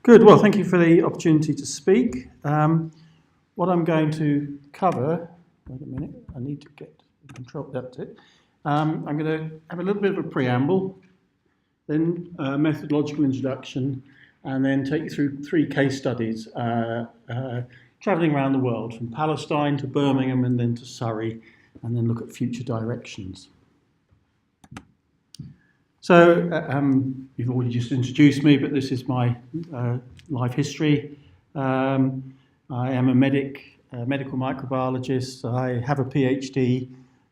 Good. Well, thank you for the opportunity to speak. What I'm going to cover, wait a minute, I need to get control, that's it. I'm going to have a little bit of a preamble, then a methodological introduction, and then take you through 3 case studies, travelling around the world, from Palestine to Birmingham and then to Surrey, and then look at future directions. So, you've already just introduced me, but this is my life history. I am a medical microbiologist. I have a PhD.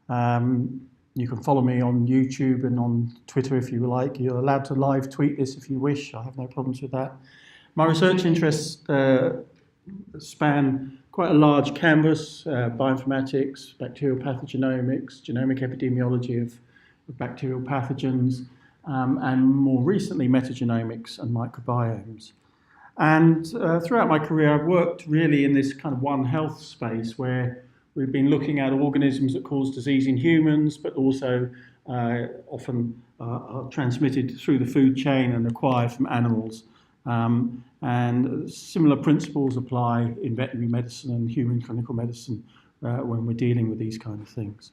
You can follow me on YouTube and on Twitter if you like. You're allowed to live tweet this if you wish. I have no problems with that. My research interests span quite a large canvas: bioinformatics, bacterial pathogenomics, genomic epidemiology of bacterial pathogens, and more recently metagenomics and microbiomes. And throughout my career I've worked really in this kind of One Health space where we've been looking at organisms that cause disease in humans but also often are transmitted through the food chain and acquired from animals. And similar principles apply in veterinary medicine and human clinical medicine when we're dealing with these kind of things.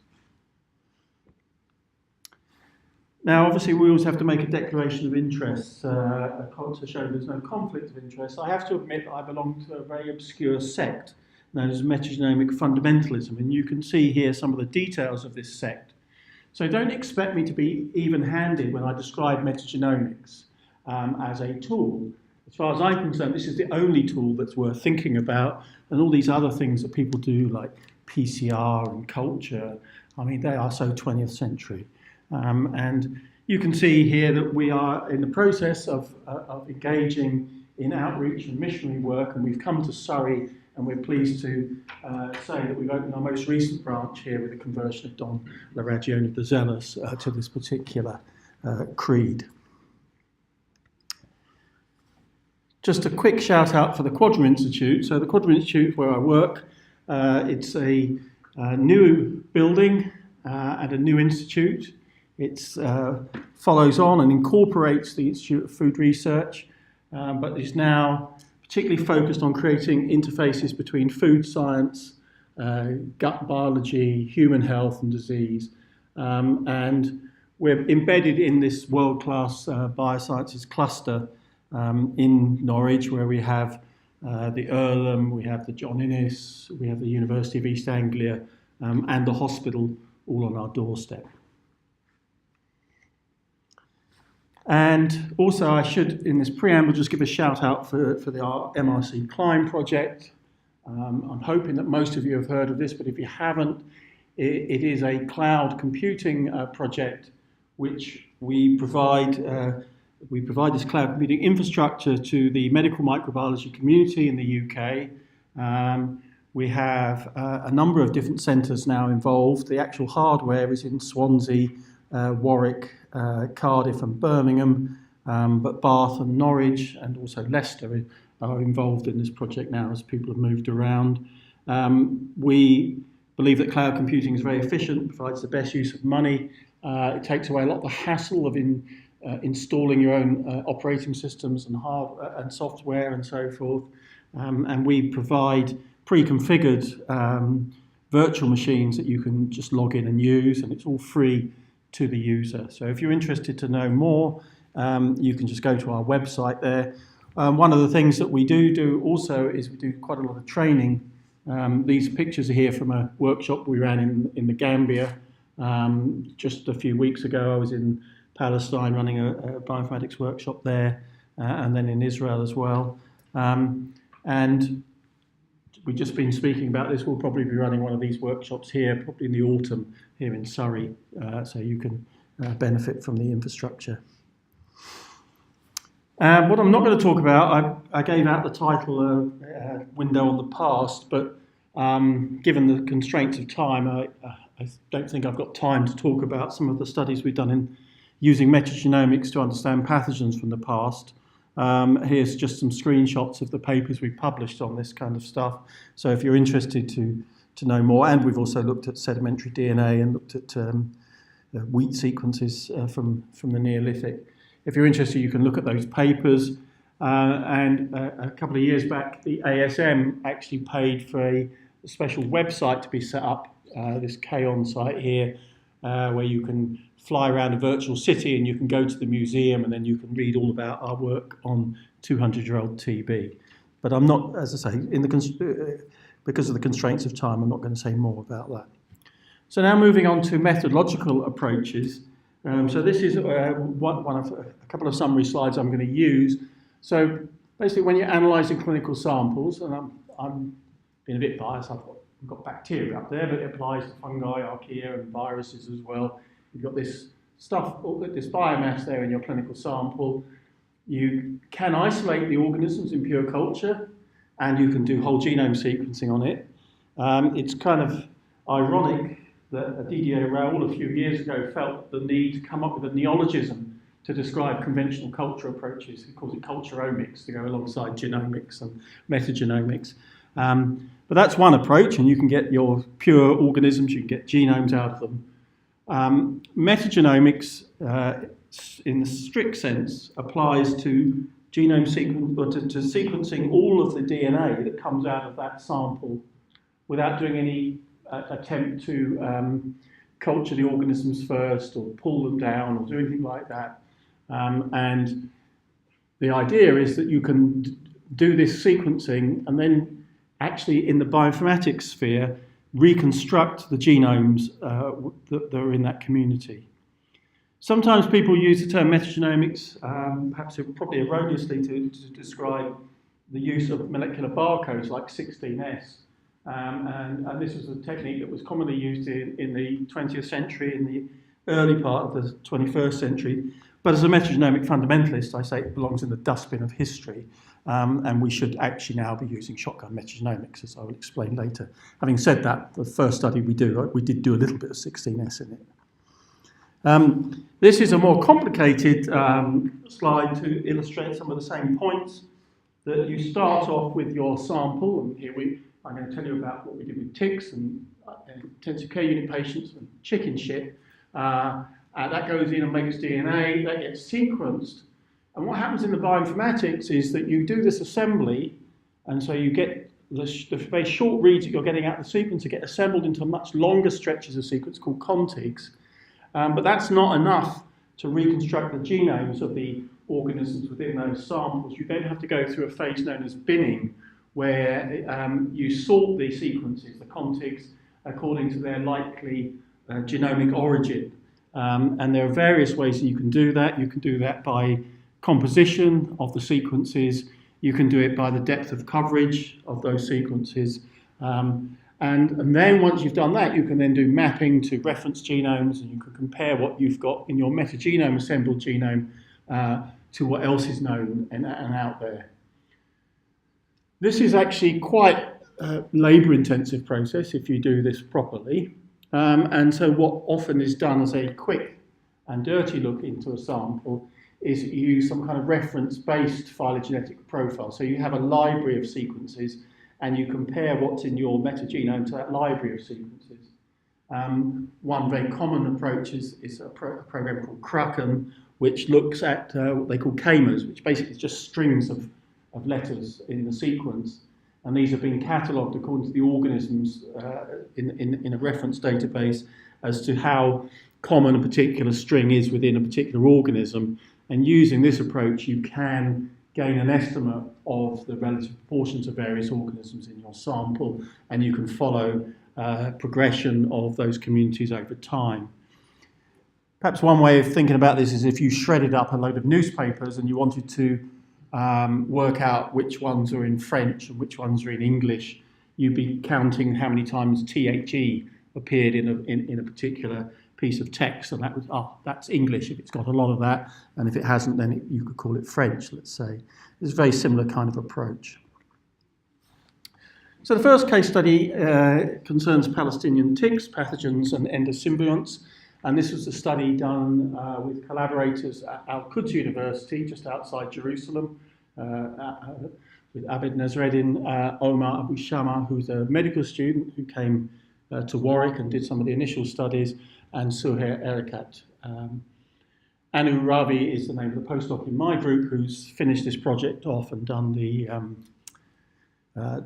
Now, obviously, we always have to make a declaration of interest to show there's no conflict of interest. I have to admit that I belong to a very obscure sect known as metagenomic fundamentalism, and you can see here some of the details of this sect. So don't expect me to be even-handed when I describe metagenomics as a tool. As far as I'm concerned, this is the only tool that's worth thinking about, and all these other things that people do, like PCR and culture, I mean, they are so 20th century. And you can see here that we are in the process of engaging in outreach and missionary work, and we've come to Surrey, and we're pleased to say that we've opened our most recent branch here with the conversion of Don Laragione the Zealous to this particular creed. Just a quick shout out for the Quadram Institute. So the Quadram Institute, where I work, it's a new building and a new institute. It follows on and incorporates the Institute of Food Research, but is now particularly focused on creating interfaces between food science, gut biology, human health and disease. And we're embedded in this world-class biosciences cluster in Norwich, where we have the Earlham, we have the John Innes, we have the University of East Anglia, and the hospital all on our doorstep. And also I should, in this preamble, just give a shout out for our MRC Climb project. I'm hoping that most of you have heard of this, but if you haven't, it is a cloud computing project which we provide this cloud computing infrastructure to the medical microbiology community in the UK. We have a number of different centres now involved. The actual hardware is in Swansea, Warwick, Cardiff and Birmingham, but Bath and Norwich and also Leicester are involved in this project now as people have moved around. We believe that cloud computing is very efficient, provides the best use of money. It takes away a lot of the hassle of installing your own operating systems and hardware and software and so forth. And we provide pre-configured virtual machines that you can just log in and use, and it's all free to the user. So if you're interested to know more, you can just go to our website there. One of the things that we do also is we do quite a lot of training. These pictures are here from a workshop we ran in the Gambia. Just a few weeks ago I was in Palestine running a bioinformatics workshop there, and then in Israel as well. And we've just been speaking about this. We'll probably be running one of these workshops here, probably in the autumn, here in Surrey, so you can benefit from the infrastructure. What I'm not going to talk about, I gave out the title Window on the Past, but given the constraints of time, I don't think I've got time to talk about some of the studies we've done in using metagenomics to understand pathogens from the past. Here's just some screenshots of the papers we published on this kind of stuff. So if you're interested to know more, and we've also looked at sedimentary DNA and looked at wheat sequences from the Neolithic. If you're interested, you can look at those papers. And a couple of years back, the ASM actually paid for a special website to be set up, this K-On site here, where you can fly around a virtual city and you can go to the museum and then you can read all about our work on 200-year-old TB. But I'm not, as I say, because of the constraints of time, I'm not going to say more about that. So now moving on to methodological approaches. So this is one of a couple of summary slides I'm going to use. So basically, when you're analysing clinical samples, and I'm being a bit biased, I've got bacteria up there, but it applies to fungi, archaea, and viruses as well. You've got this stuff, this biomass there in your clinical sample. You can isolate the organisms in pure culture, and you can do whole genome sequencing on it. It's kind of ironic that Didier Raoult a few years ago felt the need to come up with a neologism to describe conventional culture approaches. He calls it culturomics to go alongside genomics and metagenomics. But that's one approach, and you can get your pure organisms, you can get genomes out of them. Metagenomics, in the strict sense, applies to genome to sequencing all of the DNA that comes out of that sample without doing any attempt to culture the organisms first or pull them down or do anything like that. And the idea is that you can do this sequencing and then actually in the bioinformatics sphere reconstruct the genomes that are in that community. Sometimes people use the term metagenomics, perhaps probably erroneously, to describe the use of molecular barcodes like 16S. And this was a technique that was commonly used in the 20th century, in the early part of the 21st century. But as a metagenomic fundamentalist, I say it belongs in the dustbin of history, and we should actually now be using shotgun metagenomics, as I will explain later. Having said that, the first study we did do a little bit of 16S in it. This is a more complicated slide to illustrate some of the same points. That you start off with your sample, and here I'm going to tell you about what we did with ticks and intensive care unit patients and chicken shit. That goes in and makes DNA, that gets sequenced. And what happens in the bioinformatics is that you do this assembly, and so you get the very short reads that you're getting out of the sequence to get assembled into much longer stretches of sequence called contigs. But that's not enough to reconstruct the genomes of the organisms within those samples. You then have to go through a phase known as binning, where you sort the sequences, the contigs, according to their likely genomic origin. And there are various ways that you can do that. You can do that by composition of the sequences. You can do it by the depth of coverage of those sequences. And then once you've done that, you can then do mapping to reference genomes, and you can compare what you've got in your metagenome assembled genome to what else is known and out there. This is actually quite a labour-intensive process if you do this properly. And so what often is done as a quick and dirty look into a sample is you use some kind of reference-based phylogenetic profile. So you have a library of sequences and you compare what's in your metagenome to that library of sequences. One very common approach is a program called Kraken, which looks at what they call k-mers, which basically is just strings of letters in the sequence. And these have been catalogued according to the organisms in a reference database as to how common a particular string is within a particular organism. And using this approach, you can gain an estimate of the relative proportions of various organisms in your sample, and you can follow progression of those communities over time. Perhaps one way of thinking about this is if you shredded up a load of newspapers and you wanted to work out which ones are in French and which ones are in English, you'd be counting how many times THE appeared in a particular piece of text, and that was, that's English if it's got a lot of that, and if it hasn't, then you could call it French, let's say. It's a very similar kind of approach. So the first case study concerns Palestinian ticks, pathogens and endosymbionts, and this was a study done with collaborators at Al-Quds University, just outside Jerusalem, with Abed Nasreddin, Omar Abu Shama, who's a medical student who came to Warwick and did some of the initial studies, and Suhair Erekat. Anu Ravi is the name of the postdoc in my group who's finished this project off and done the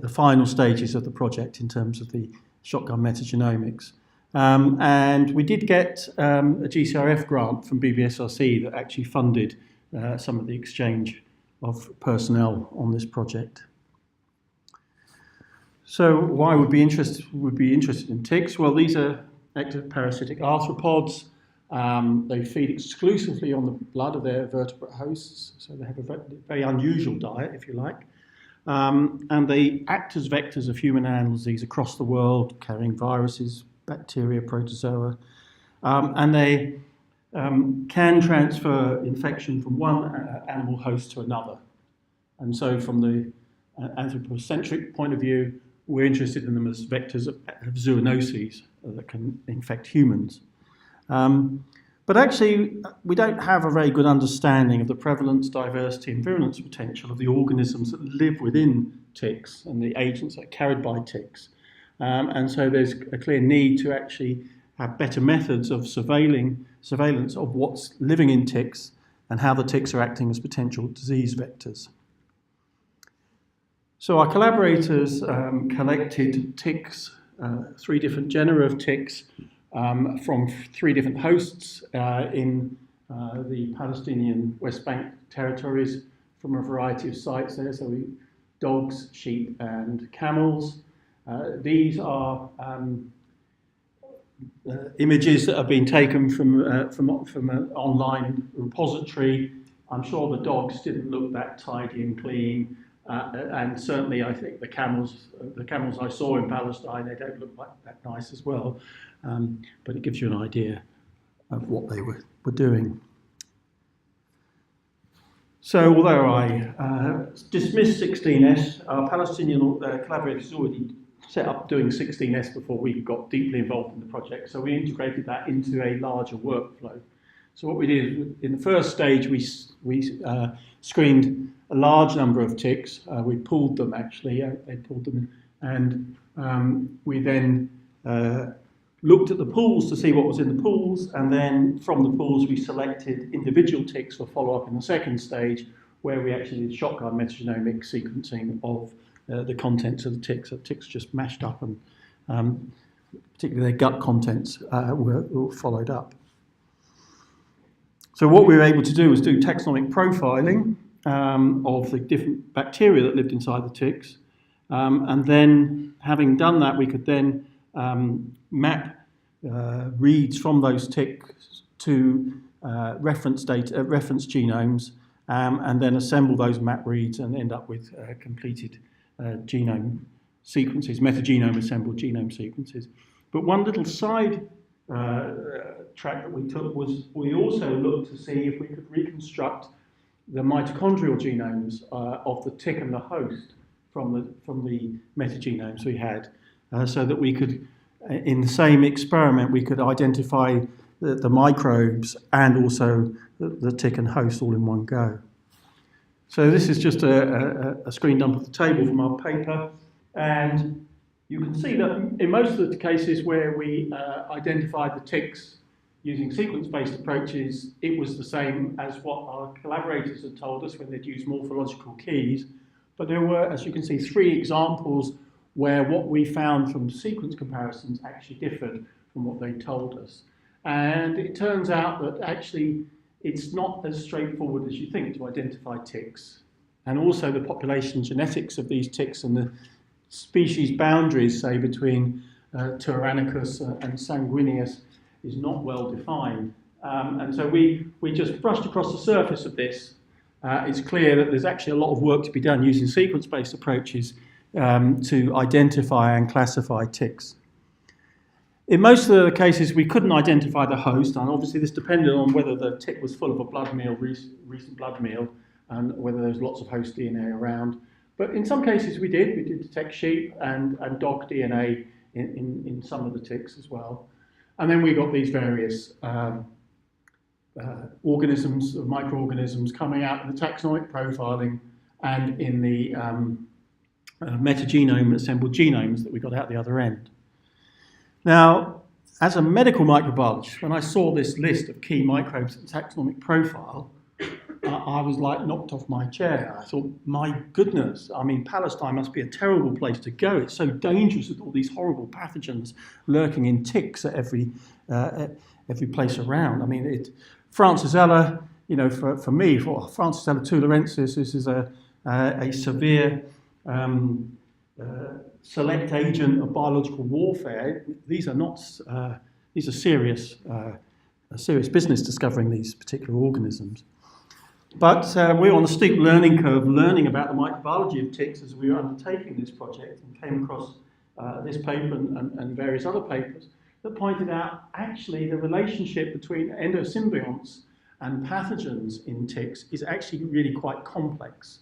final stages of the project in terms of the shotgun metagenomics. And we did get a GCRF grant from BBSRC that actually funded some of the exchange of personnel on this project. So why would be interested in ticks? Well, these are ectoparasitic arthropods. They feed exclusively on the blood of their vertebrate hosts, so they have a very unusual diet, if you like. And they act as vectors of human animal disease across the world, carrying viruses, bacteria, protozoa, and they can transfer infection from one animal host to another. And so from the anthropocentric point of view, we're interested in them as vectors of zoonoses that can infect humans. But actually, we don't have a very good understanding of the prevalence, diversity, and virulence potential of the organisms that live within ticks and the agents that are carried by ticks. And so there's a clear need to actually have better methods of surveillance of what's living in ticks and how the ticks are acting as potential disease vectors. So our collaborators collected ticks, 3 different genera of ticks, from 3 different hosts in the Palestinian West Bank territories from a variety of sites there. So dogs, sheep, and camels. These are images that have been taken from an online repository. I'm sure the dogs didn't look that tidy and clean, and certainly I think the camels I saw in Palestine, they don't look like that nice as well. But it gives you an idea of what they were doing. So although I dismissed 16S, our Palestinian collaborators already set up doing 16S before we got deeply involved in the project, so we integrated that into a larger workflow. So what we did, in the first stage, we screened a large number of ticks. We pooled them, actually. They pooled them, and we then looked at the pools to see what was in the pools, and then from the pools we selected individual ticks for follow-up in the second stage, where we actually did shotgun metagenomic sequencing of the contents of the ticks. So ticks just mashed up, and particularly their gut contents were followed up. So what we were able to do was do taxonomic profiling of the different bacteria that lived inside the ticks, and then having done that, we could then map reads from those ticks to reference genomes, and then assemble those map reads and end up with completed genome sequences, metagenome assembled genome sequences. But one little side track that we took was we also looked to see if we could reconstruct the mitochondrial genomes of the tick and the host from the metagenomes we had, so that we could, in the same experiment, we could identify the microbes and also the tick and host all in one go. So this is just a screen dump of the table from our paper, and you can see that in most of the cases where we identified the ticks using sequence-based approaches, it was the same as what our collaborators had told us when they'd used morphological keys. But there were, as you can see, 3 examples where what we found from sequence comparisons actually differed from what they told us. And it turns out that actually it's not as straightforward as you think to identify ticks. And also the population genetics of these ticks and the species boundaries, say, between Tyrannicus and Sanguineus is not well defined. And so we just brushed across the surface of this. It's clear that there's actually a lot of work to be done using sequence-based approaches to identify and classify ticks. In most of the cases, we couldn't identify the host, and obviously this depended on whether the tick was full of a blood meal, recent blood meal, and whether there's lots of host DNA around. But in some cases we did. We did detect sheep and dog DNA in some of the ticks as well. And then we got these various organisms, microorganisms coming out in the taxonomic profiling and in the metagenome assembled genomes that we got out the other end. Now, as a medical microbiologist, when I saw this list of key microbes and taxonomic profile, I was like knocked off my chair. I thought, my goodness, I mean, Palestine must be a terrible place to go. It's so dangerous with all these horrible pathogens lurking in ticks at every place around. I mean, Francisella, you know, for me, for Francisella tularensis, this is a severe select agent of biological warfare. These are not, these are serious business discovering these particular organisms. But we're on a steep learning curve, learning about the microbiology of ticks as we were undertaking this project, and came across this paper and various other papers that pointed out actually the relationship between endosymbionts and pathogens in ticks is actually really quite complex.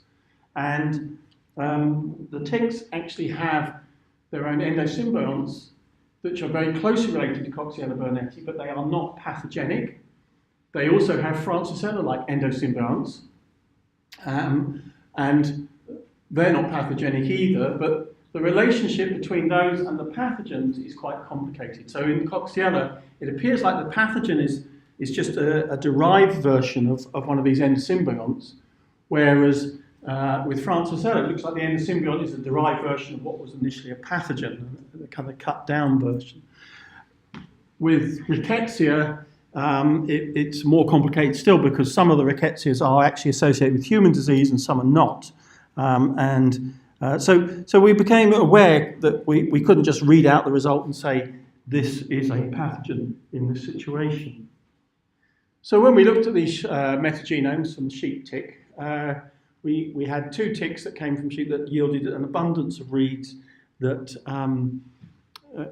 And the ticks actually have their own endosymbionts, which are very closely related to Coxiella burnetii, but they are not pathogenic. They also have Francisella-like endosymbionts, and they're not pathogenic either, but the relationship between those and the pathogens is quite complicated. So in Coxiella, it appears like the pathogen is just a derived version of one of these endosymbionts, whereas with Francisella, it looks like the endosymbiont is a derived version of what was initially a pathogen, a kind of cut down version. With Rickettsia, it's more complicated still because some of the rickettsias are actually associated with human disease and some are not. So we became aware that we couldn't just read out the result and say this is a pathogen in this situation. So when we looked at these metagenomes from sheep tick, we had 2 ticks that came from sheep that yielded an abundance of reads that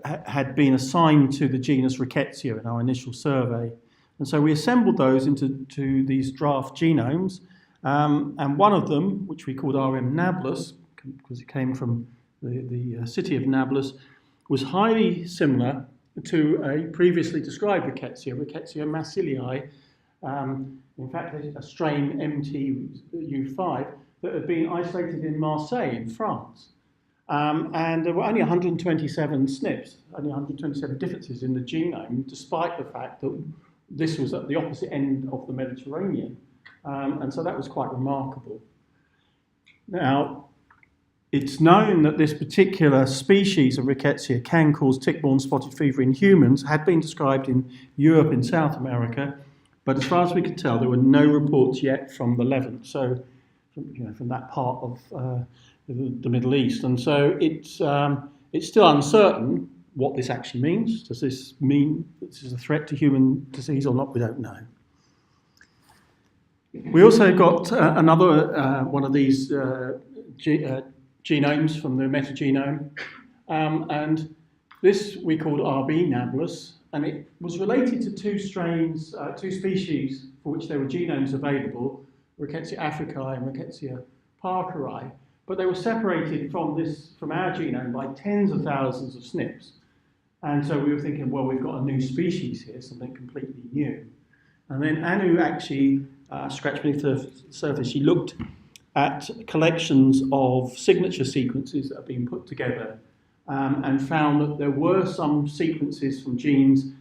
had been assigned to the genus Rickettsia in our initial survey. And so we assembled those into these draft genomes, and one of them, which we called RM Nablus, because it came from the city of Nablus, was highly similar to a previously described Rickettsia macillii. In fact, there's a strain MTU5 that had been isolated in Marseille in France. And there were only 127 SNPs, only 127 differences in the genome, despite the fact that this was at the opposite end of the Mediterranean. And so that was quite remarkable. Now, it's known that this particular species of Rickettsia can cause tick-borne spotted fever in humans, had been described in Europe and South America, but as far as we could tell, there were no reports yet from the Levant, so from that part of the Middle East. And so it's still uncertain what this actually means. Does this mean this is a threat to human disease or not? We don't know. We also got another one of these genomes from the metagenome, and this we called RB Nablus, and it was related to 2 strains, 2 species for which there were genomes available, Rickettsia africae and Rickettsia parkeri, but they were separated from our genome by tens of thousands of SNPs. And so we were thinking, well, we've got a new species here, something completely new. And then Anu actually scratched beneath the surface. She looked at collections of signature sequences that have been put together and found that there were some sequences from genes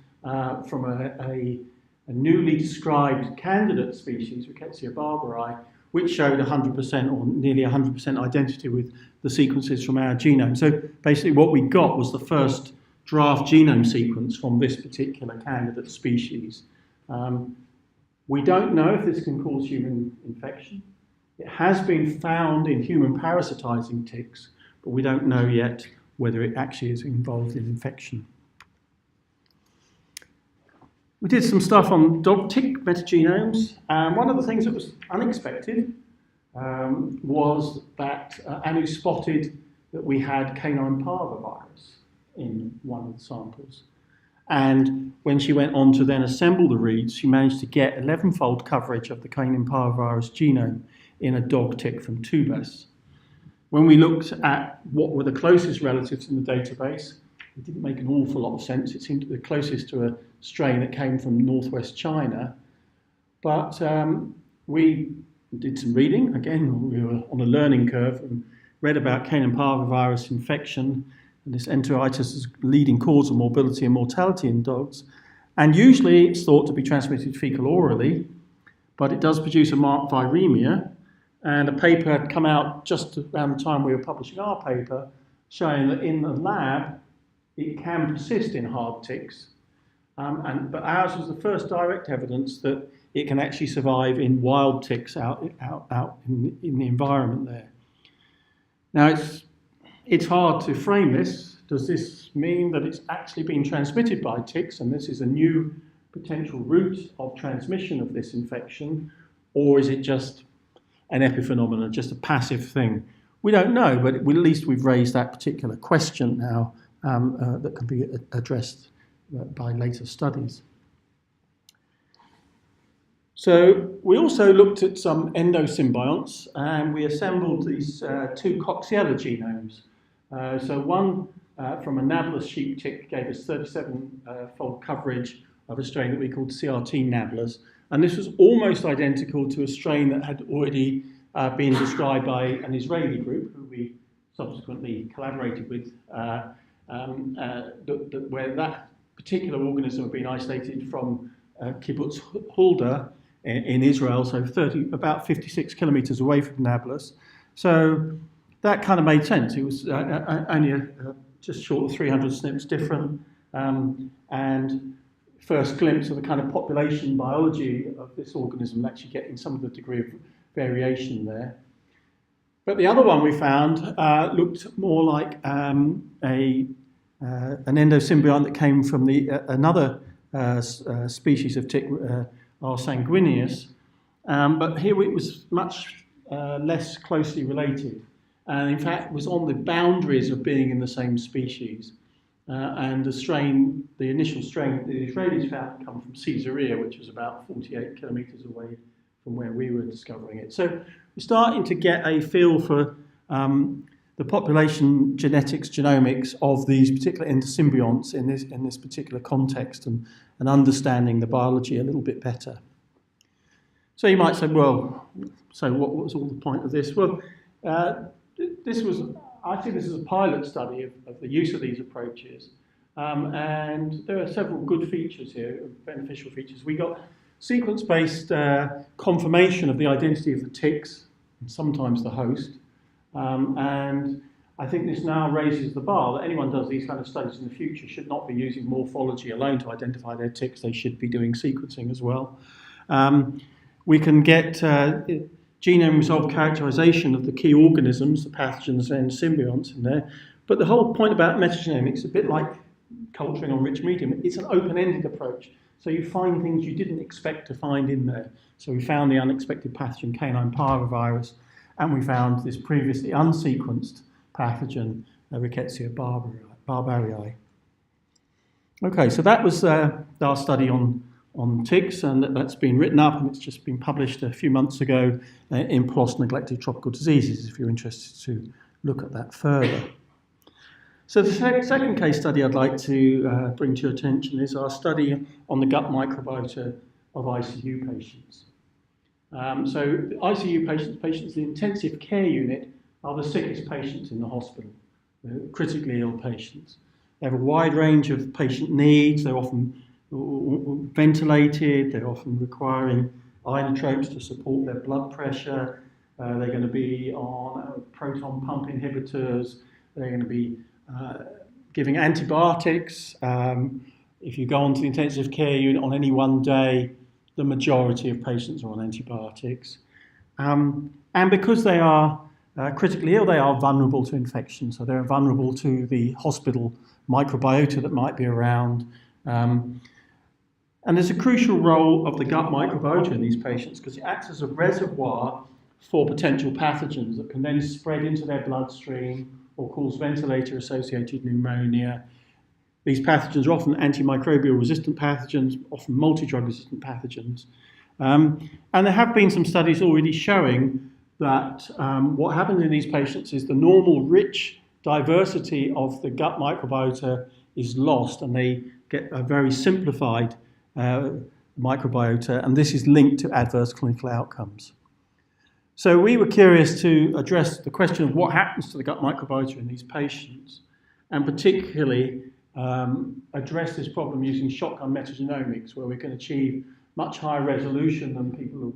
from a newly described candidate species, Rickettsia barberi, which showed 100% or nearly 100% identity with the sequences from our genome. So basically what we got was the first draft genome sequence from this particular candidate species. We don't know if this can cause human infection. It has been found in human parasitizing ticks, but we don't know yet whether it actually is involved in infection. We did some stuff on dog tick metagenomes, and one of the things that was unexpected was that Anu spotted that we had canine parvovirus in one of the samples. And when she went on to then assemble the reads, she managed to get 11-fold coverage of the canine parvovirus genome in a dog tick from Tubas. When we looked at what were the closest relatives in the database, it didn't make an awful lot of sense. It seemed to be the closest to a strain that came from northwest China. But we did some reading. Again, we were on a learning curve and read about canine parvovirus infection And this enteritis is a leading cause of morbidity and mortality in dogs. And usually it's thought to be transmitted fecal-orally, but it does produce a marked viremia. And a paper had come out just around the time we were publishing our paper, showing that in the lab, it can persist in hard ticks. But ours was the first direct evidence that it can actually survive in wild ticks out in the environment there. Now, it's hard to frame this. Does this mean that it's actually being transmitted by ticks, and this is a new potential route of transmission of this infection, or is it just an epiphenomenon, just a passive thing? We don't know, but at least we've raised that particular question now that can be addressed by later studies. So we also looked at some endosymbionts, and we assembled these two Coxiella genomes. So one from a nablus sheep tick gave us 37-fold coverage of a strain that we called CRT nablus, and this was almost identical to a strain that had already been described by an Israeli group, who we subsequently collaborated with, where that particular organism had been isolated from Kibbutz Hulda in Israel, so about 56 kilometers away from Nablus. So that kind of made sense. It was only just short of 300 SNPs different, and first glimpse of the kind of population biology of this organism, actually getting some of the degree of variation there. But the other one we found looked more like an endosymbiont that came from another species of tick, R. sanguineus, but here it was much less closely related, and in fact was on the boundaries of being in the same species. And the initial strain that the Israelis found come from Caesarea, which was about 48 kilometers away from where we were discovering it. So we're starting to get a feel for the population genetics, genomics of these particular endosymbionts in this particular context, and understanding the biology a little bit better. So you might say, well, so what was all the point of this? Well, I think this is a pilot study of the use of these approaches, and there are several good features here, beneficial features. We got sequence-based confirmation of the identity of the ticks, and sometimes the host, and I think this now raises the bar that anyone does these kind of studies in the future should not be using morphology alone to identify their ticks. They should be doing sequencing as well. We can get genome-resolved characterization of the key organisms, the pathogens and symbionts in there. But the whole point about metagenomics, a bit like culturing on rich medium, it's an open-ended approach. So you find things you didn't expect to find in there. So we found the unexpected pathogen canine parvovirus, and we found this previously unsequenced pathogen, Rickettsia barbarii. Okay, so that was our study on ticks, and that's been written up, and it's just been published a few months ago in PLOS Neglected Tropical Diseases, if you're interested to look at that further. So the second case study I'd like to bring to your attention is our study on the gut microbiota of ICU patients. So ICU patients in the intensive care unit are the sickest patients in the hospital, critically ill patients. They have a wide range of patient needs. They're often ventilated, they're often requiring inotropes to support their blood pressure, they're going to be on proton pump inhibitors, they're going to be giving antibiotics. If you go onto the intensive care unit on any one day, the majority of patients are on antibiotics. And because they are critically ill, they are vulnerable to infection, so they're vulnerable to the hospital microbiota that might be around. And there's a crucial role of the gut microbiota in these patients because it acts as a reservoir for potential pathogens that can then spread into their bloodstream or cause ventilator-associated pneumonia. These pathogens are often antimicrobial resistant pathogens, often multi-drug resistant pathogens. And there have been some studies already showing that what happens in these patients is the normal rich diversity of the gut microbiota is lost, and they get a very simplified microbiota, and this is linked to adverse clinical outcomes. So we were curious to address the question of what happens to the gut microbiota in these patients. and particularly address this problem using shotgun metagenomics, where we can achieve much higher resolution than people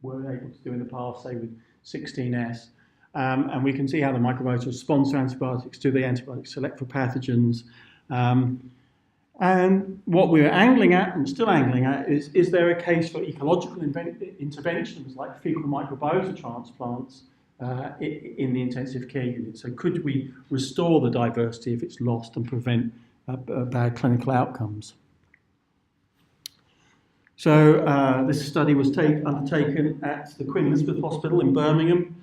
were able to do in the past, say with 16S. And we can see how the microbiota responds to antibiotics, do the antibiotics select for pathogens. And what we're angling at, and still angling at, is there a case for ecological interventions like fecal microbiota transplants in the intensive care unit? So could we restore the diversity if it's lost and prevent bad clinical outcomes? So this study was undertaken at the Queen Elizabeth Hospital in Birmingham,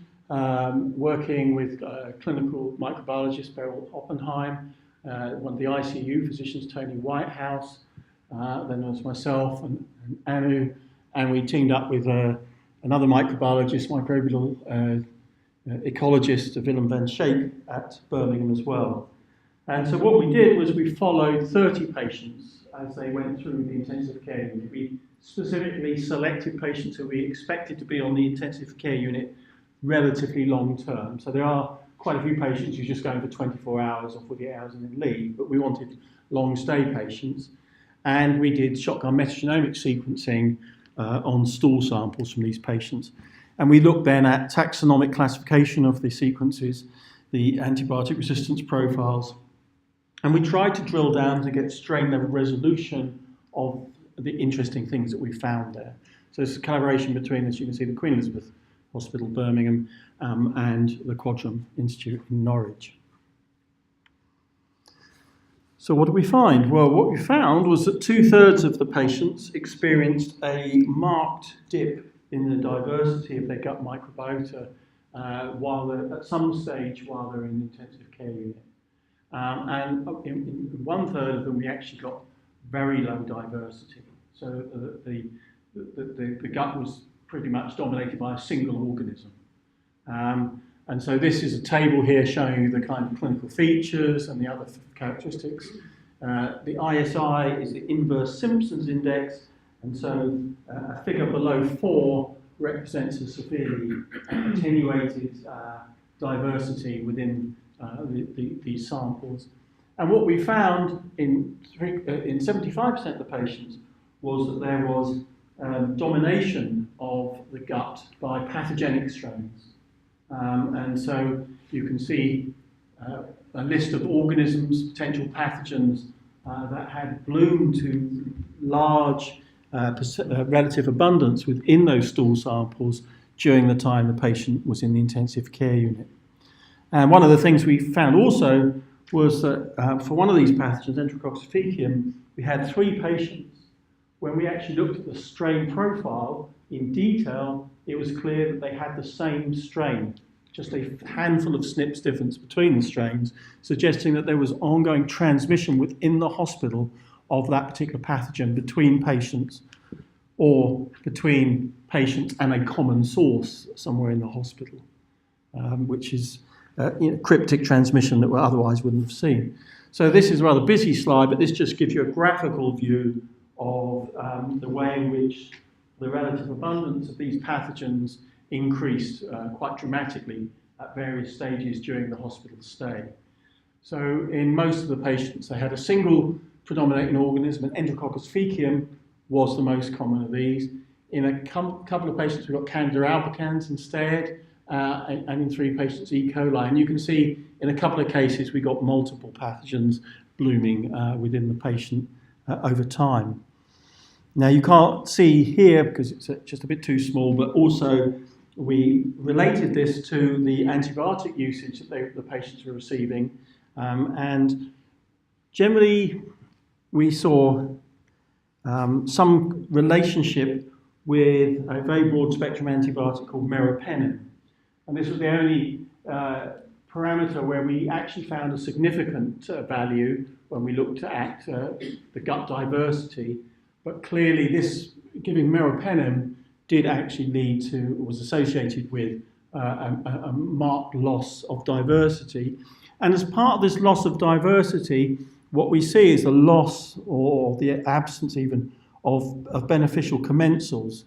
working with clinical microbiologist Beryl Oppenheim, one of the ICU physicians, Tony Whitehouse, then there was myself and Anu, and we teamed up with another microbiologist, microbial ecologist, Willem van Schaik, at Birmingham as well. And so what we did was we followed 30 patients as they went through the intensive care unit. We specifically selected patients who we expected to be on the intensive care unit relatively long term. So there are quite a few patients who're just going for 24 hours or 48 hours and then leave, but we wanted long stay patients. And we did shotgun metagenomic sequencing on stool samples from these patients. And we looked then at taxonomic classification of the sequences, the antibiotic resistance profiles, and we tried to drill down to get strain level resolution of the interesting things that we found there. So it's a collaboration between, as you can see, the Queen Elizabeth Hospital, Birmingham, and the Quadram Institute in Norwich. So what did we find? Well, what we found was that 2/3 of the patients experienced a marked dip in the diversity of their gut microbiota while they're at some stage while they're in the intensive care unit. And in 1/3 of them, we actually got very low diversity. So the gut was pretty much dominated by a single organism. And so this is a table here showing you the kind of clinical features and the other characteristics. The ISI is the inverse Simpson's index, and so a figure below 4 represents a severely attenuated diversity within these samples. And what we found in 75% of the patients was that there was domination of the gut by pathogenic strains. And so you can see a list of organisms, potential pathogens that had bloomed to large relative abundance within those stool samples during the time the patient was in the intensive care unit. And one of the things we found also was that for one of these pathogens, Enterococcus faecium, we had 3 patients. When we actually looked at the strain profile in detail, it was clear that they had the same strain, just a handful of SNPs difference between the strains, suggesting that there was ongoing transmission within the hospital of that particular pathogen between patients or between patients and a common source somewhere in the hospital, which is cryptic transmission that we otherwise wouldn't have seen. So this is a rather busy slide, but this just gives you a graphical view of the way in which the relative abundance of these pathogens increased quite dramatically at various stages during the hospital stay. So in most of the patients, they had a single predominating organism, and Enterococcus faecium was the most common of these. In a couple of patients, we got Candida albicans instead, and in 3 patients, E. coli. And you can see in a couple of cases, we got multiple pathogens blooming within the patient over time. Now you can't see here because it's just a bit too small, but also we related this to the antibiotic usage that the patients were receiving. And generally we saw some relationship with a very broad spectrum antibiotic called meropenem. And this was the only parameter where we actually found a significant value when we looked at the gut diversity. But clearly this, giving meropenem, did actually lead to, was associated with a marked loss of diversity. And as part of this loss of diversity, what we see is the loss or the absence even of beneficial commensals.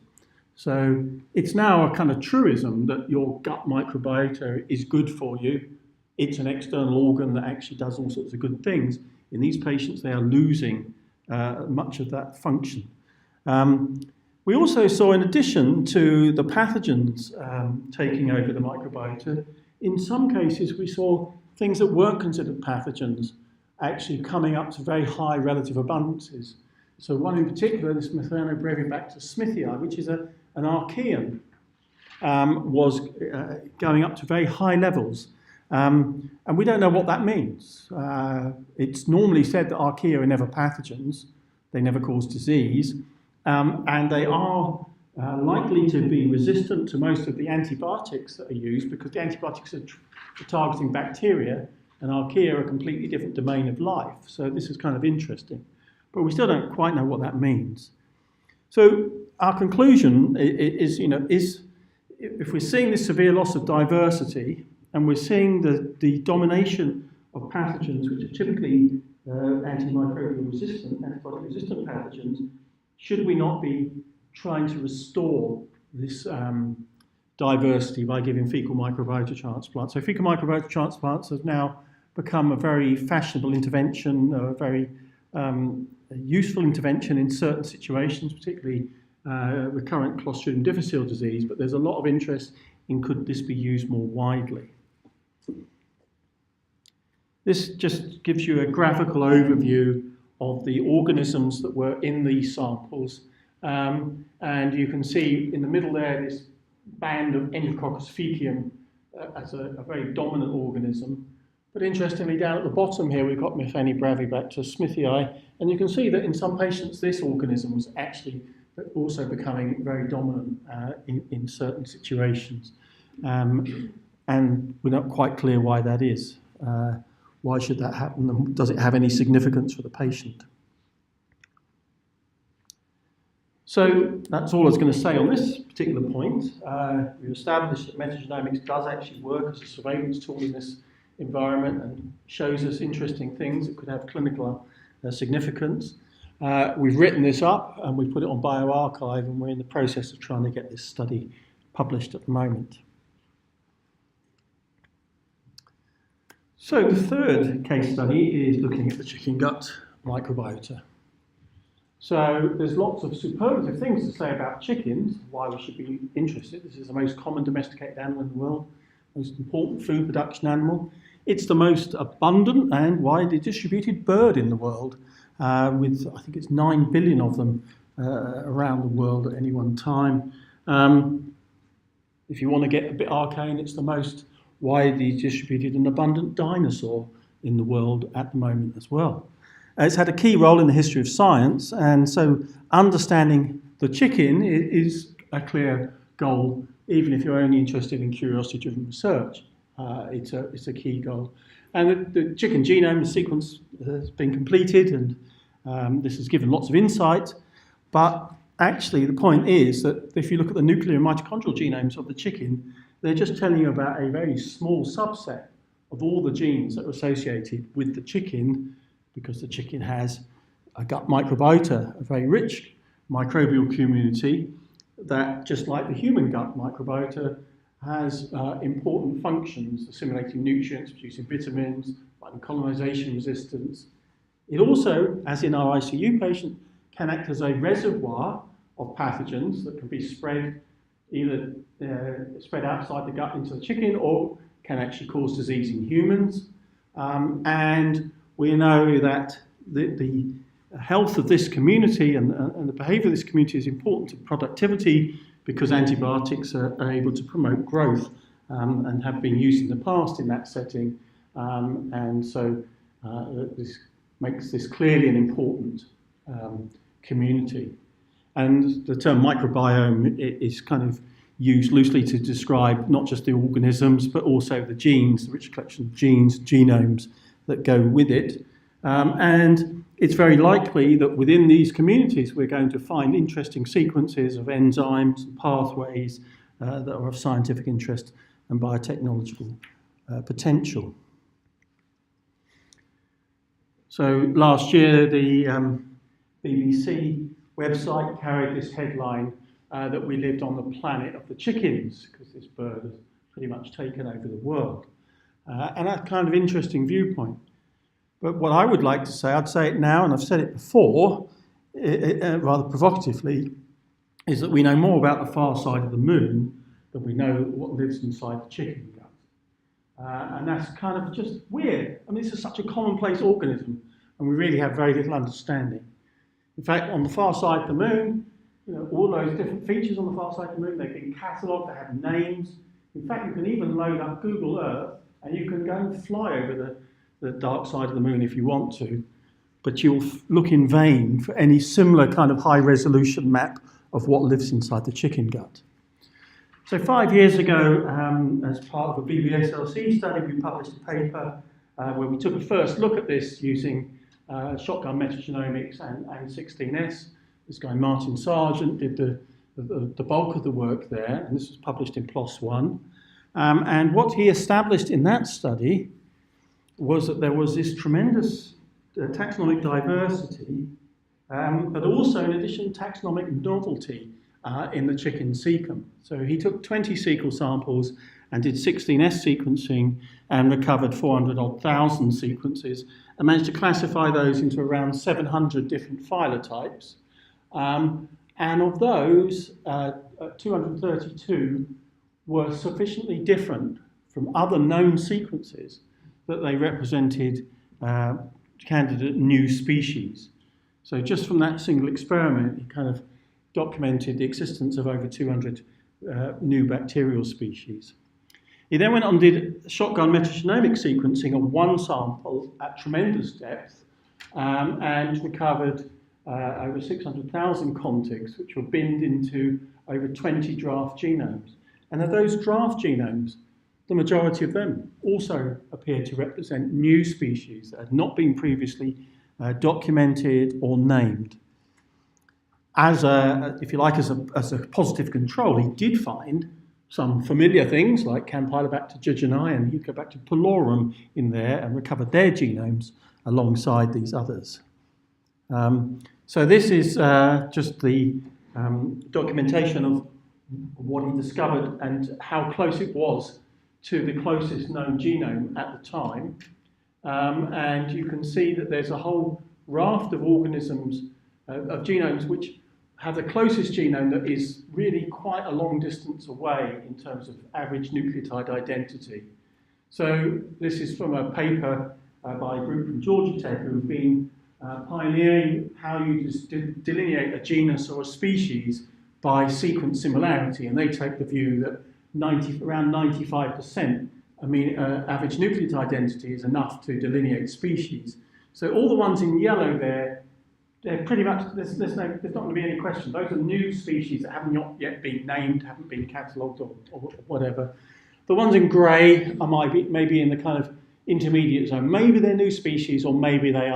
So it's now a kind of truism that your gut microbiota is good for you, it's an external organ that actually does all sorts of good things. In these patients, they are losing much of that function. We also saw, in addition to the pathogens taking over the microbiota, in some cases we saw things that weren't considered pathogens actually coming up to very high relative abundances. So one in particular, this Methanobrevibacter smithii, which is an archaean, was going up to very high levels. And we don't know what that means. It's normally said that archaea are never pathogens. They never cause disease. And they are likely to be resistant to most of the antibiotics that are used, because the antibiotics are targeting bacteria, and archaea are a completely different domain of life. So this is kind of interesting. But we still don't quite know what that means. So our conclusion is, if we're seeing this severe loss of diversity, and we're seeing the domination of pathogens, which are typically antimicrobial resistant, antibiotic resistant pathogens, should we not be trying to restore this diversity by giving fecal microbiota transplants? So fecal microbiota transplants have now become a very fashionable intervention, a very useful intervention in certain situations, particularly recurrent Clostridium difficile disease, but there's a lot of interest in could this be used more widely. This just gives you a graphical overview of the organisms that were in these samples. And you can see in the middle there this band of Enterococcus faecium as a very dominant organism. But interestingly, down at the bottom here, we've got Methanobrevibacter smithii, and you can see that in some patients, this organism was actually also becoming very dominant in certain situations. And we're not quite clear why that is. Why should that happen? And does it have any significance for the patient? So that's all I was going to say on this particular point. We've established that metagenomics does actually work as a surveillance tool in this environment and shows us interesting things that could have clinical significance. We've written this up and we put it on bioRxiv, and we're in the process of trying to get this study published at the moment. So the third case study is looking at the chicken gut microbiota. So there's lots of superlative things to say about chickens, why we should be interested. This is the most common domesticated animal in the world, most important food production animal. It's the most abundant and widely distributed bird in the world, with I think it's 9 billion of them around the world at any one time. If you want to get a bit arcane, it's the most widely distributed and abundant dinosaur in the world at the moment as well. It's had a key role in the history of science, and so understanding the chicken is a clear goal, even if you're only interested in curiosity-driven research. It's a key goal. And the chicken genome sequence has been completed, and this has given lots of insight, but actually the point is that if you look at the nuclear and mitochondrial genomes of the chicken, they're just telling you about a very small subset of all the genes that are associated with the chicken, because the chicken has a gut microbiota, a very rich microbial community that, just like the human gut microbiota, has important functions, assimilating nutrients, producing vitamins, fighting colonization resistance. It also, as in our ICU patient, can act as a reservoir of pathogens that can be spread either spread outside the gut into the chicken or can actually cause disease in humans. And we know that the health of this community and the behaviour of this community is important to productivity, because antibiotics are able to promote growth and have been used in the past in that setting. And so this makes this clearly an important community. And the term microbiome is kind of used loosely to describe not just the organisms, but also the genes, the rich collection of genes, genomes that go with it. And it's very likely that within these communities we're going to find interesting sequences of enzymes and pathways that are of scientific interest and biotechnological potential. So last year the BBC website carried this headline that we lived on the planet of the chickens, because this bird has pretty much taken over the world. And that's kind of interesting viewpoint. But what I would like to say, I'd say it now, and I've said it before, rather provocatively, is that we know more about the far side of the moon than we know what lives inside the chicken gut. And that's kind of just weird. I mean, this is such a commonplace organism, and we really have very little understanding. In fact, on the far side of the moon, all those different features on the far side of the moon, they've been catalogued, they have names. In fact, you can even load up Google Earth, and you can go and fly over the dark side of the moon if you want to, but you'll look in vain for any similar kind of high-resolution map of what lives inside the chicken gut. So 5 years ago, as part of a BBSLC study, we published a paper where we took a first look at this using shotgun metagenomics and 16S. This guy, Martin Sargent, did the bulk of the work there, and this was published in PLOS One. And what he established in that study was that there was this tremendous taxonomic diversity, but also, in addition, taxonomic novelty in the chicken cecum. So he took 20 cecal samples and did 16S sequencing and recovered 400,000 sequences and managed to classify those into around 700 different phylotypes. And of those, 232 were sufficiently different from other known sequences that they represented candidate new species. So just from that single experiment, he kind of documented the existence of over 200 new bacterial species. He then went on and did shotgun metagenomic sequencing of one sample at tremendous depth and recovered over 600,000 contigs, which were binned into over 20 draft genomes. And of those draft genomes, the majority of them also appear to represent new species that had not been previously documented or named. As a, if you like, as a positive control, he did find some familiar things like Campylobacter jejuni and Helicobacter pylorem in there and recovered their genomes alongside these others. So this is just the documentation of what he discovered and how close it was to the closest known genome at the time. And you can see that there's a whole raft of organisms, of genomes, which have the closest genome that is really quite a long distance away in terms of average nucleotide identity. So this is from a paper by a group from Georgia Tech who have been pioneering how you delineate a genus or a species by sequence similarity, and they take the view that around 95% average nucleotide density is enough to delineate species. So all the ones in yellow there, they're pretty much, there's not going to be any question. Those are new species that haven't not yet been named, haven't been catalogued or whatever. The ones in grey maybe in the kind of intermediate zone. Maybe they're new species, or maybe they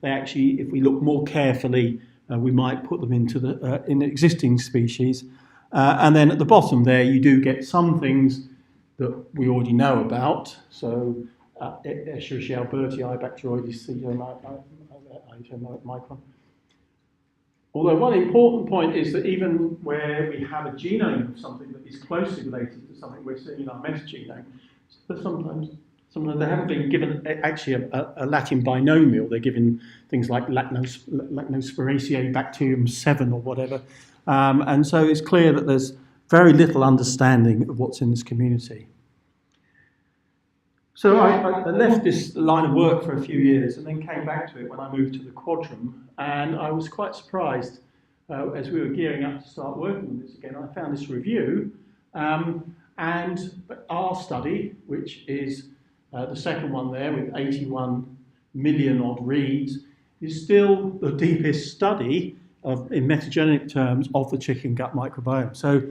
actually, if we look more carefully, we might put them into in existing species. And then at the bottom there, you do get some things that we already know about. So Escherichia albertii, Bacteroides micron. Although one important point is that even where we have a genome of something that is closely related to something we're seeing in our metagenome, sometimes they haven't been given actually a Latin binomial. They're given things like Lactospiraceae bacterium 7 or whatever. And so it's clear that there's very little understanding of what's in this community. So I left this line of work for a few years and then came back to it when I moved to the Quadrum. And I was quite surprised as we were gearing up to start working on this again. I found this review and our study, which is the second one there with 81 million odd reads, is still the deepest study in metagenetic terms of the chicken gut microbiome. So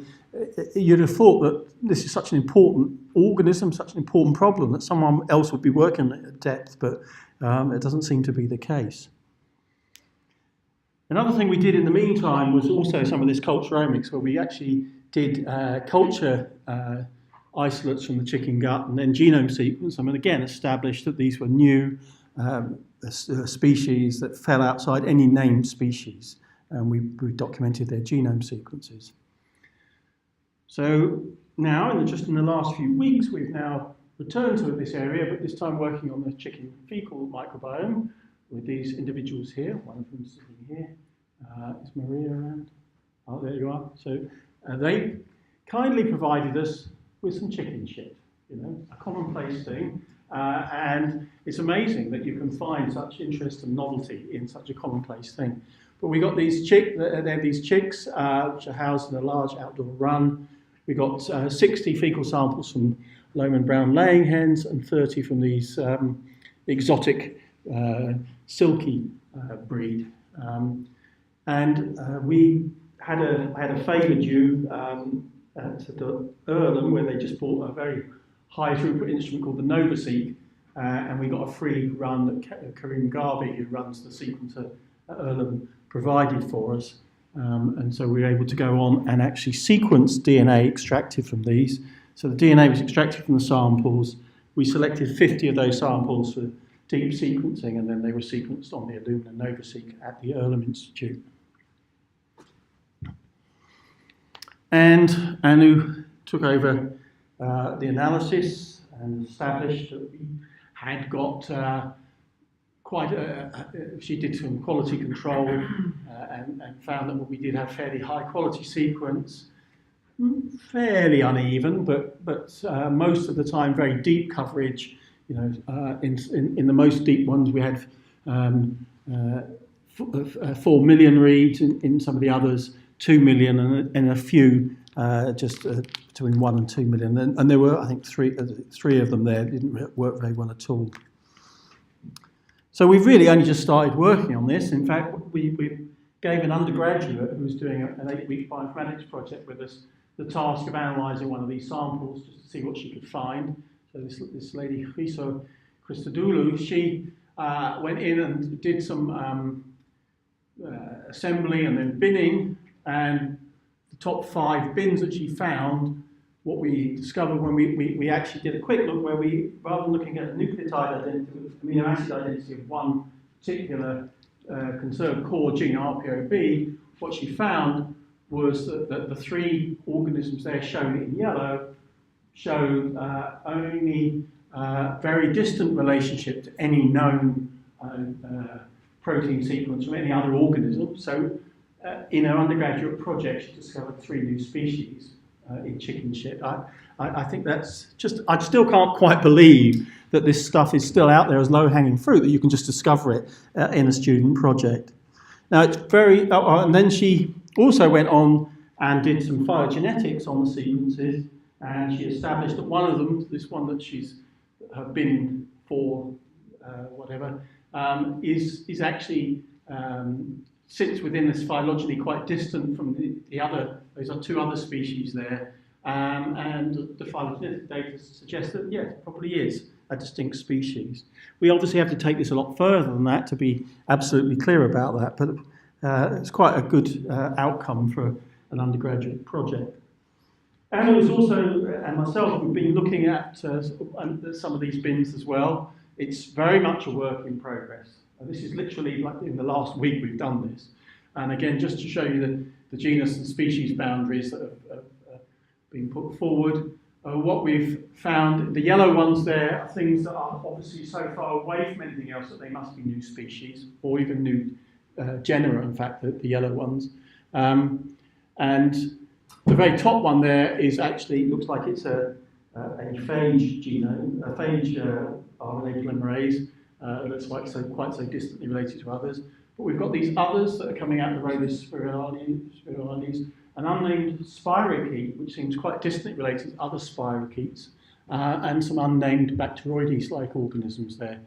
you'd have thought that this is such an important organism, such an important problem, that someone else would be working at depth, but it doesn't seem to be the case. Another thing we did in the meantime was also some of this culturomics, where we actually did culture isolates from the chicken gut and then genome sequence, and again established that these were new species that fell outside any named species, and we documented their genome sequences. So now, just in the last few weeks, we've now return to this area, but this time working on the chicken fecal microbiome with these individuals here. One of them sitting here. Is Maria around? Oh, there you are. So they kindly provided us with some chicken shit, a commonplace thing. And it's amazing that you can find such interest and novelty in such a commonplace thing. But we got these chicks, which are housed in a large outdoor run. We got 60 fecal samples from Lomond brown laying hens and 30 from these exotic silky breed. We had a favour due at the Earlham, where they just bought a very high throughput instrument called the NovaSeq, and we got a free run that Karim Garbi, who runs the sequencer at Earlham, provided for us. And so we were able to go on and actually sequence DNA extracted from these. So the DNA was extracted from the samples. We selected 50 of those samples for deep sequencing, and then they were sequenced on the Illumina NovaSeq at the Earlham Institute. And Anu took over the analysis and established that we had got she did some quality control and found that we did have fairly high quality sequence, fairly uneven, but most of the time very deep coverage. In the most deep ones we had 4 million reads, in some of the others 2 million, and a few just between 1 and 2 million. And there were, I think, three of them there didn't work very well at all. So we've really only just started working on this. In fact, we gave an undergraduate who was doing an 8-week bioinformatics project with us the task of analysing one of these samples just to see what she could find. So this lady, Chriso Christodoulou, she went in and did some assembly and then binning, and the top 5 bins that she found, what we discovered when we actually did a quick look, where we, rather than looking at a nucleotide identity, amino acid identity of one particular conserved core gene, RPOB, what she found was that the 3 organisms there shown in yellow showed only very distant relationship to any known protein sequence from any other organism. So in her undergraduate project, she discovered 3 new species in chicken shit. I think that's just, I still can't quite believe that this stuff is still out there as low-hanging fruit, that you can just discover it in a student project. Now it's very, and then she also went on and did some phylogenetics on the sequences, and she established that one of them, this one that she's been for, is actually sits within this phylogeny quite distant from the other. Those are 2 other species there, and the phylogenetic data suggests that yes, it probably is a distinct species. We obviously have to take this a lot further than that to be absolutely clear about that, but it's quite a good outcome for an undergraduate project. Anna was also, and myself, we've been looking at some of these bins as well. It's very much a work in progress. This is literally like in the last week we've done this. And again, just to show you the genus and species boundaries that have been put forward. What we've found, the yellow ones there are things that are obviously so far away from anything else that they must be new species, or even new genera, in fact, the yellow ones. And the very top one there is actually, looks like it's a phage genome, a phage RNA polymerase that's quite so distantly related to others. But we've got these others that are coming out of the Rhodus spiralalis, an unnamed spirochete, which seems quite distantly related to other spirochetes, and some unnamed Bacteroides-like organisms there.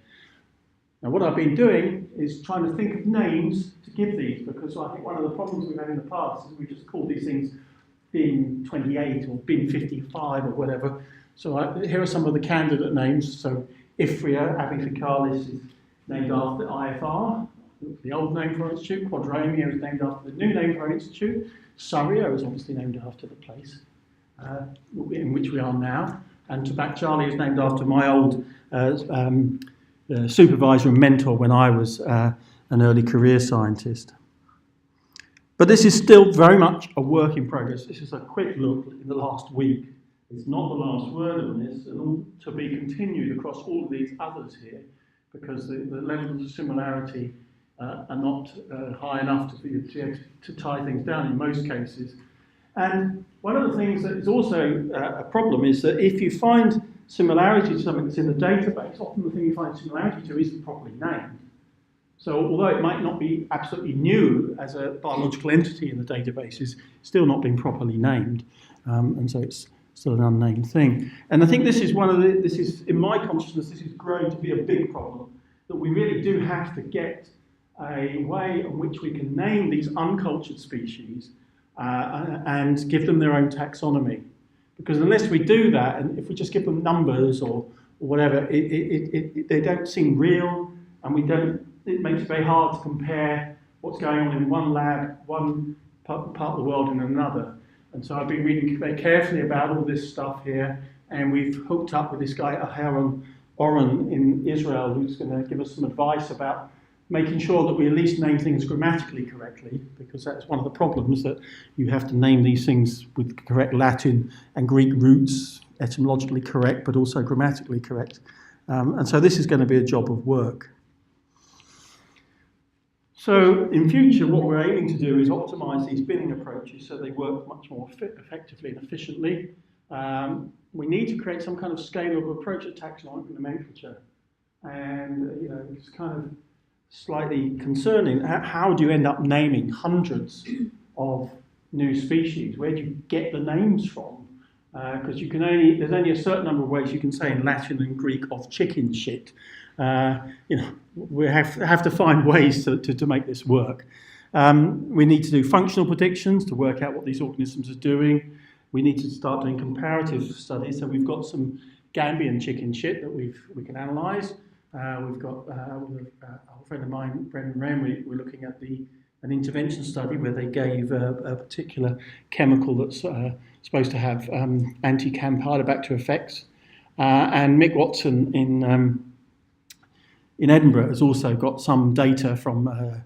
Now, what I've been doing is trying to think of names to give these, because I think one of the problems we've had in the past is we just call these things bin 28 or bin 55 or whatever. So here are some of the candidate names. So Ifria avificalis is named after IFR, the old name for our institute. Quadromia is named after the new name for our institute. Surrey is obviously named after the place in which we are now. And Tabak-Charlie is named after my old supervisor and mentor when I was an early career scientist. But this is still very much a work in progress. This is a quick look in the last week It's not the last word on this, and all to be continued across all of these others here, because the levels of similarity are not high enough to be able to tie things down in most cases. And one of the things that is also a problem is that if you find similarity to something that's in the database, often the thing you find similarity to isn't properly named. So although it might not be absolutely new as a biological entity in the database, it's still not been properly named, and so it's still an unnamed thing. And I think this is in my consciousness, this is growing to be a big problem, that we really do have to get a way in which we can name these uncultured species and give them their own taxonomy. Because unless we do that, and if we just give them numbers or whatever, they don't seem real, and it makes it very hard to compare what's going on in one lab, one part of the world in another. And so I've been reading very carefully about all this stuff here, and we've hooked up with this guy, Aaron Oren in Israel, who's going to give us some advice about making sure that we at least name things grammatically correctly, because that's one of the problems, that you have to name these things with correct Latin and Greek roots, etymologically correct, but also grammatically correct. And so this is going to be a job of work. So in future, what we're aiming to do is optimize these binning approaches so they work much more effectively and efficiently. We need to create some kind of scalable approach to taxonomic nomenclature. And it's kind of slightly concerning. How do you end up naming hundreds of new species? Where do you get the names from? Because there's only a certain number of ways you can say in Latin and Greek of chicken shit. We have to find ways to make this work. We need to do functional predictions to work out what these organisms are doing. We need to start doing comparative studies. So we've got some Gambian chicken shit that we can analyse. We've got with a friend of mine, Brendan Wren, we're looking at an intervention study where they gave a particular chemical that's supposed to have anti-Campylobacter effects. And Mick Watson in Edinburgh has also got some data from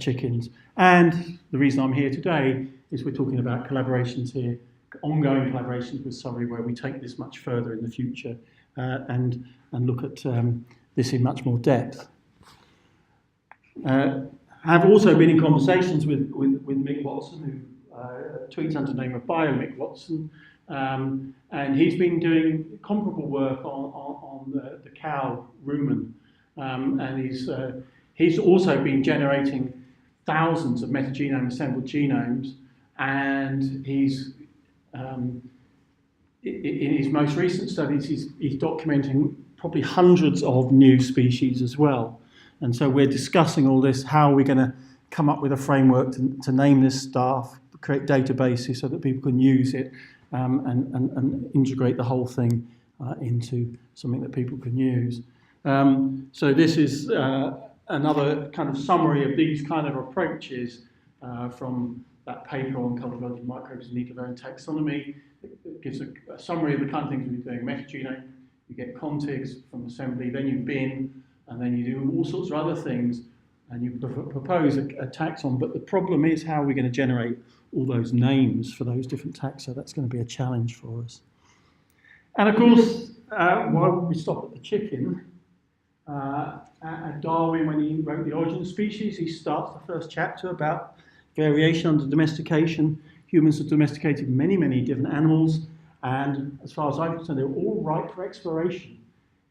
chickens. And the reason I'm here today is we're talking about collaborations here, ongoing collaborations with Surrey, where we take this much further in the future and look at this in much more depth. I've also been in conversations with Mick Watson, who tweets under the name of Bio Mick Watson, and he's been doing comparable work on the cow rumen, and he's also been generating thousands of metagenome assembled genomes, and he's in his most recent studies he's documenting probably hundreds of new species as well. And so we're discussing all this, how are we going to come up with a framework to name this stuff, create databases so that people can use it, and integrate the whole thing into something that people can use. So this is another kind of summary of these kind of approaches from that paper on cultivar microbes in need of their own taxonomy. It gives a summary of the kind of things we're doing. Metagenome, you get contigs from assembly, then you bin, and then you do all sorts of other things, and you propose a taxon. But the problem is, how are we going to generate all those names for those different taxa? That's going to be a challenge for us. And of course, why would we stop at the chicken? At Darwin, when he wrote The Origin of Species, he starts the first chapter about variation under domestication. Humans have domesticated many, many different animals, and as far as I'm concerned, they're all ripe for exploration.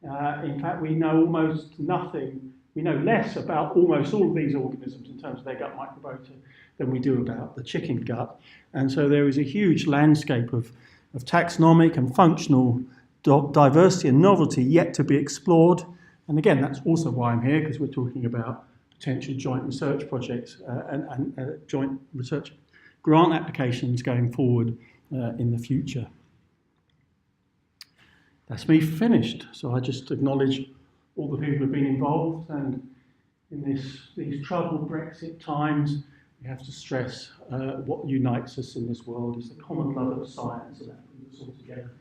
In fact, we know almost nothing. We know less about almost all of these organisms in terms of their gut microbiota than we do about the chicken gut. And so there is a huge landscape of taxonomic and functional diversity and novelty yet to be explored. And again, that's also why I'm here, because we're talking about potential joint research projects and joint research grant applications going forward in the future. That's me finished. So I just acknowledge all the people who have been involved, and in these troubled Brexit times, we have to stress what unites us in this world is the common love of science, and that brings us all together,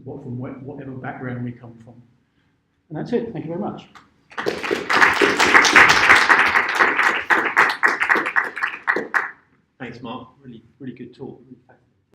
from whatever background we come from. And that's it. Thank you very much. Thanks, Mark. Really good talk. Really